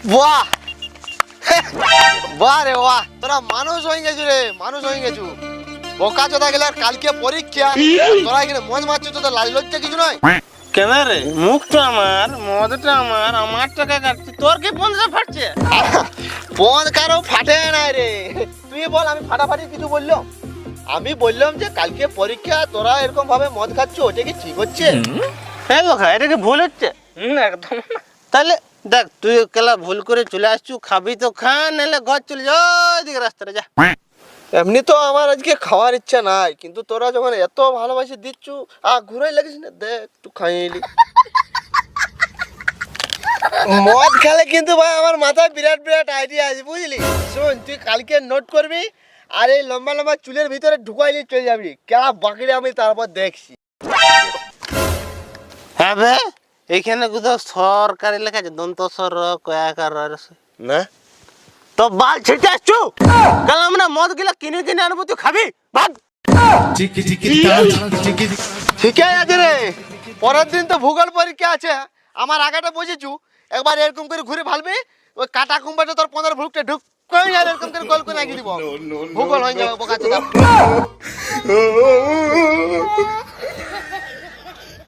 বাহ বাহ রে বাহ, তোরা মানুষ হয়ে গেছু রে, মানুষ হয়ে গেছু। বোকা চোদা গেলে আর কালকে পরীক্ষা, তোরা এখানে মদ মারছিস, তোদের লাজ লজ্জা কিছু নয়? কেন রে, মুখটা আমার, মদটা আমার, আমার টাকা কাটছি, তোর কি 50 ফাটছে? মদ কারো ফাটে নাই রে। তুই বল, আমি ফাটাফাটি কিছু বললাম? আমি বললাম যে কালকে পরীক্ষা, তোরা এরকম ভাবে মদ খাচ্ছ, ওটা কি ঠিক হচ্ছে? হ্যাঁ গো, এটা কি ভুল হচ্ছে? একদম না। তাহলে দেখ, তুই কেলা ভুল করে চলে আসছু, খাবি তো খা, নাহলে ঘর চলে যা, ওইদিকে রাস্তাটা যা। এমনি তো আমার আজকে খাওয়ার ইচ্ছা নাই, কিন্তু তোরা যখন এত ভালোবাসে দিচ্ছু, ঘুরাই লাগিস না, দেখ একটু খাইলি। মদ খেলে কিন্তু ভাই আমার মাথায় বিরাট বিরাট আইডিয়া আছে, বুঝলি? শোন, তুই কালকে নোট করবি, আর এই লম্বা লম্বা চুলের ভিতরে ঢুকাইলি চলে যাবি, কেলা বাকিটা আমি তারপর দেখছি। হ্যাঁ বে, এইখানে কোথাও সরকারি লেখা আছে, দন্ত সর কয়াকার না, তো বাল ছিটে আসছু, কাল আমরা মদ গিলা কিনে কিনে আনবো, তুই খাবি, ভাগ। ঠিক আছে রে, পরের দিন তো ভূগোল পরীক্ষা আছে, আমার আগাটা বুঝেছু, একবার এরকম করে ঘুরে ভালবি, ওই কাটা কুম্বাটা তোর 15 ভুকটা ঢুক কই, আর এরকম করে গোল করে লাগিয়ে দিব, ভূগোল হয়ে যাবে বোকা চোদা।